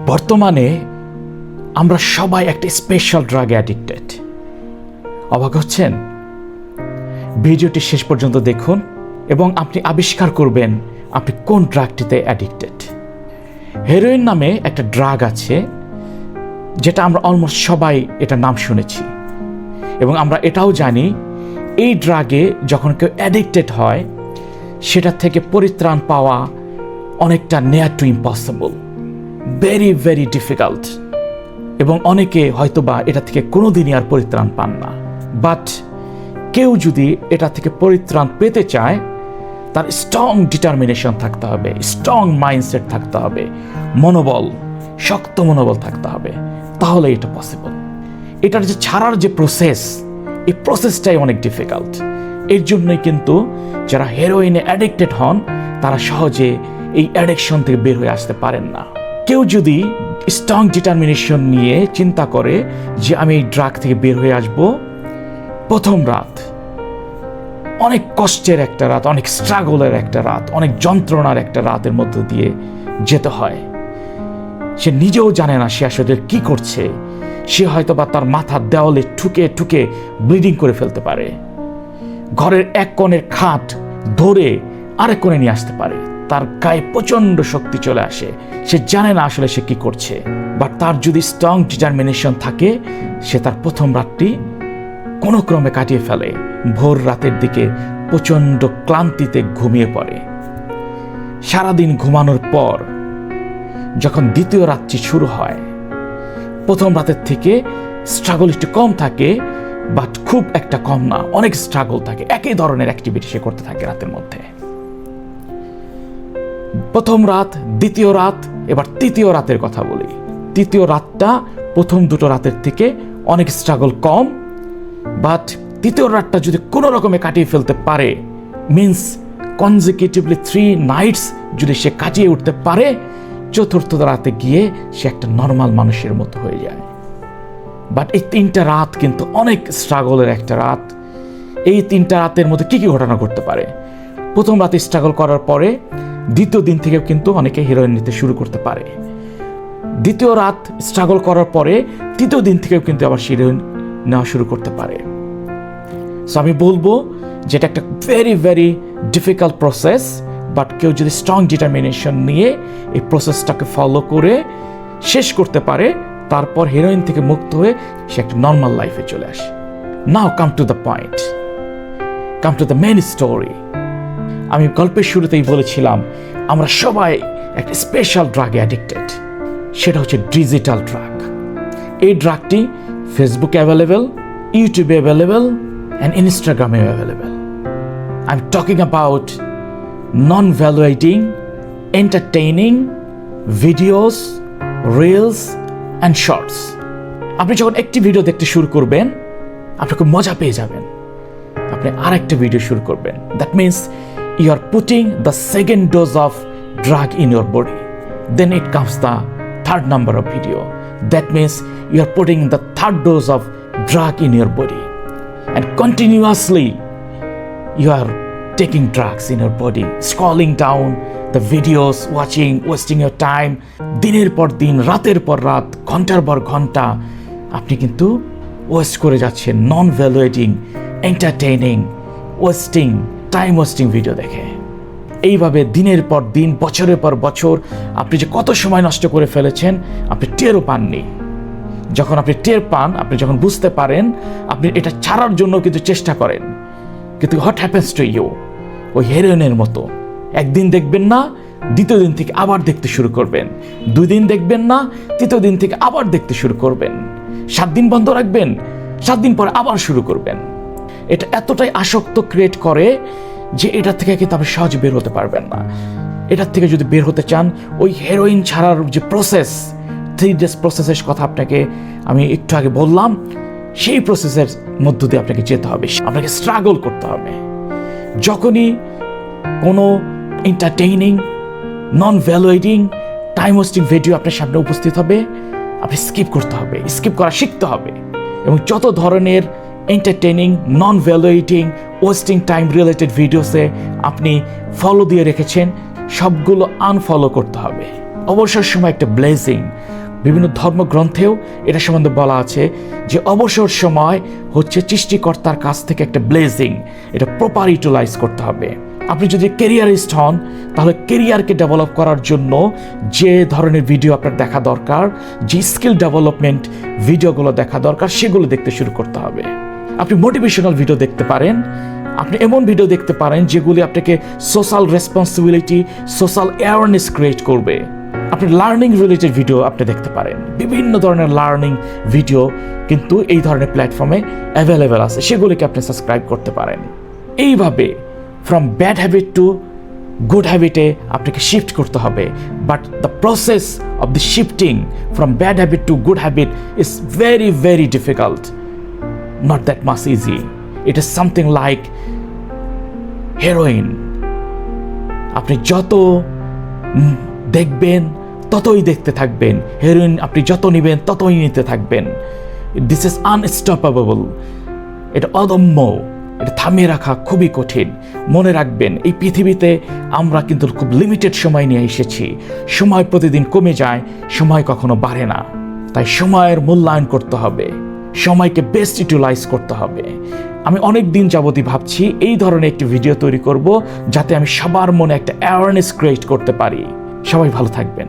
বর্তমানে আমরা সবাই একটা স্পেশাল ড্রাগে অ্যাডিক্টেড। অবাক হচ্ছেন? ভিডিওটি শেষ পর্যন্ত দেখুন এবং আপনি আবিষ্কার করবেন আপনি কোন ড্রাগটিতে অ্যাডিক্টেড। হেরোইন নামে একটা ড্রাগ আছে যেটা আমরা অলমোস্ট সবাই এটা নাম শুনেছি এবং আমরা এটাও জানি এই ড্রাগে যখন কেউ অ্যাডিক্টেড হয় সেটা থেকে পরিত্রাণ পাওয়া অনেকটা near to impossible, very very difficult, এবং অনেকে হয়তোবা এটা থেকে কোনোদিনই আর পরিত্রাণ পান না। বাট কেউ যদি এটা থেকে পরিত্রাণ পেতে চায় তার স্ট্রং ডিটারমিনেশন থাকতে হবে, স্ট্রং মাইন্ডসেট থাকতে হবে, মনোবল, শক্ত মনোবল থাকতে হবে, তাহলে এটা পসিবল। এটার যে ছাড়ার যে প্রসেস, এই প্রসেসটাই অনেক ডিফিকাল্ট। এর জন্যই কিন্তু যারা হেরোইনে অ্যাডিক্টেড হন তারা সহজে এই অ্যাডিকশন থেকে বের হয়ে আসতে পারেন না। কেউ যদি স্ট্রং ডিটারমিনেশন নিয়ে চিন্তা করে যে আমি এই ড্রাগ থেকে বের হয়ে আসব, প্রথম রাত অনেক কষ্টের একটা রাত, অনেক স্ট্রাগলের একটা রাত, অনেক যন্ত্রণার একটা রাতের মধ্য দিয়ে যেতে হয়। সে নিজেও জানে না সে আসলে কি করছে। সে হয়তো বা তার মাথার দেওয়ালে ঠুকে ঠুকে ব্লিডিং করে ফেলতে পারে, ঘরের এক কোণের খাট ধরে আরেক কোণে নিয়ে আসতে পারে, তার গায়ে প্রচন্ড শক্তি চলে আসে, সে জানে না আসলে সে কি করছে। বাট তার যদি স্ট্রং ডিটারমিনেশন থাকে সে তার প্রথম রাতটি কোনো ক্রমে কাটিয়ে ফেলে। ভোর রাতের দিকে প্রচন্ড ক্লান্তিতে ঘুমিয়ে পড়ে। সারাদিন ঘুমানোর পর যখন দ্বিতীয় রাতটি শুরু হয়, প্রথম রাতের থেকে স্ট্রাগল একটু কম থাকে, বাট খুব একটা কম না, অনেক স্ট্রাগল থাকে। একই ধরনের অ্যাক্টিভিটি সে করতে থাকে রাতের মধ্যে। প্রথম রাত, দ্বিতীয় রাত, এবার তৃতীয় রাতের কথা বলি। তৃতীয় রাতটা প্রথম দুটো রাতের থেকে অনেক স্ট্রাগল কম, বাট তৃতীয় রাতটা যদি কোনো রকমে কাটিয়ে ফেলতে পারে, মিন্স কনজিকিউটিভলি 3 নাইটস যদি সে কাটিয়ে উঠতে পারে, চতুর্থ রাতে গিয়ে সে একটা নর্মাল মানুষের মতো হয়ে যায়। বাট এই 3টা রাত কিন্তু অনেক স্ট্রাগলের একটা রাত। এই 3টা রাতের মধ্যে কি কি ঘটনা ঘটতে পারে? প্রথম রাতে স্ট্রাগল করার পরে দ্বিতীয় দিন থেকে কিন্তু অনেকে হিরোইন নিতে শুরু করতে পারে। দ্বিতীয় রাত স্ট্রাগল করার পরে তৃতীয় দিন থেকেও কিন্তু আবার হিরোইন নেওয়া শুরু করতে পারে। সো আমি বলবো যেটা একটা very very difficult process, but কেউ যদি স্ট্রং ডিটারমিনেশন নিয়ে এই প্রসেসটাকে ফলো করে শেষ করতে পারে, তারপর হিরোইন থেকে মুক্ত হয়ে সে একটা নর্মাল লাইফে চলে আসে। Now come to the point, come to the main story. আমি গল্পের শুরুতেই বলেছিলাম আমরা সবাই একটা স্পেশাল ড্রাগে অ্যাডিক্টেড, সেটা হচ্ছে ডিজিটাল ড্রাগ। এই ড্রাগটি ফেসবুকে অ্যাভেলেবেল, ইউটিউবে অ্যাভেলেবেল, অ্যান্ড ইনস্টাগ্রামে available. I am talking about non-valuating, entertaining videos, reels and shorts. আপনি যখন একটি ভিডিও দেখতে শুরু করবেন আপনি খুব মজা পেয়ে যাবেন, আপনি আরেকটা ভিডিও শুরু করবেন। That means you are putting the second dose of drug in your body. Then it comes the third number of video. That means you are putting the third dose of drug in your body. And continuously you are taking drugs in your body, scrolling down the videos, watching, wasting your time. দিনের পর দিন, রাতের পর রাত, ঘন্টার পর ঘন্টা আপনি কিন্তু ওয়েস্ট করে যাচ্ছেন non valuating, entertaining, wasting, time wasting video দেখে। এইভাবে দিনের পর দিন, বছরের পর বছর আপনি যে কত সময় নষ্ট করে ফেলেছেন আপনি টেরও পাননি। যখন আপনি টের পান, আপনি যখন বুঝতে পারেন, আপনি এটা ছাড়ার জন্য কিন্তু চেষ্টা করেন, কিন্তু হোয়াট হ্যাপেন্স টু ইউ? ওই হেরোইনের মতো একদিন দেখবেন না, দ্বিতীয় দিন থেকে আবার দেখতে শুরু করবেন, 2 দিন দেখবেন না, তৃতীয় দিন থেকে আবার দেখতে শুরু করবেন, 7 দিন বন্ধ রাখবেন, 7 দিন পরে আবার শুরু করবেন। এটা এতটাই আসক্ত ক্রিয়েট করে যে এটা থেকে কিন্তু আপনি সহজে বের হতে পারবেন না। এটার থেকে যদি বের হতে চান, ওই হেরোইন ছাড়ার যে প্রসেস, 3 days প্রসেসের কথা আপনাকে আমি একটু আগে বললাম, সেই প্রসেসের মধ্য দিয়ে আপনাকে যেতে হবে, আপনাকে স্ট্রাগল করতে হবে। যখনই কোনো এন্টারটেইনিং, নন ভ্যালুয়েটিং, টাইম ওয়েস্টিং ভিডিও আপনার সামনে উপস্থিত হবে, আপনি স্কিপ করতে হবে, স্কিপ করা শিখতে হবে। এবং যত ধরনের এন্টারটেইনিং, নন ভ্যালুয়েটিং, ওয়েস্টিং টাইম রিলেটেড ভিডিওসে আপনি ফলো দিয়ে রেখেছেন সবগুলো আনফলো করতে হবে। অবসর সময় একটা ব্লেজিং, বিভিন্ন ধর্মগ্রন্থেও এটা সম্বন্ধে বলা আছে যে অবসর সময় হচ্ছে সৃষ্টিকর্তার কাছ থেকে একটা ব্লেজিং, এটা প্রপার ইউটিলাইজ করতে হবে। আপনি যদি ক্যারিয়ারিস্ট হন তাহলে ক্যারিয়ারকে ডেভেলপ করার জন্য যে ধরনের ভিডিও আপনার দেখা দরকার, যে স্কিল ডেভেলপমেন্ট ভিডিওগুলো দেখা দরকার, সেগুলো দেখতে শুরু করতে হবে। আপনি মোটিভেশনাল ভিডিও দেখতে পারেন, আপনি এমন ভিডিও দেখতে পারেন যেগুলি আপনাকে social responsibility, social awareness create করবে। আপনি লার্নিং রিলেটেড ভিডিও আপনি দেখতে পারেন, বিভিন্ন ধরনের লার্নিং ভিডিও কিন্তু এই ধরনের প্ল্যাটফর্মে অ্যাভেলেবেল আছে, সেগুলিকে আপনি সাবস্ক্রাইব করতে পারেন। এইভাবে from bad habit to good হ্যাবিটে আপনাকে শিফট করতে হবে। But the process of the shifting from bad habit to good habit is very very difficult, not that much easy. It is something like heroin. আপনি যত দেখবেন ততই দেখতে থাকবেন, হেরোইন আপনি যত নেবেন ততই নিতে থাকবেন। দিস ইজ আনস্টপেবল, এটা অদম্য, এটা থামিয়ে রাখা খুবই কঠিন। মনে রাখবেন এই পৃথিবীতে আমরা কিন্তু খুব লিমিটেড সময় নিয়ে এসেছি, সময় প্রতিদিন কমে যায়, সময় কখনো বাড়ে না। তাই সময়ের মূল্যায়ন করতে হবে, সময়কে বেস্ট ইউটিলাইজ করতে হবে। আমি অনেক দিন যাবতই ভাবছি এই ধরনের একটি ভিডিও তৈরি করব, যাতে আমি সবার মনে একটা অ্যাওয়ারনেস ক্রিয়েট করতে পারি। সবাই ভালো থাকবেন।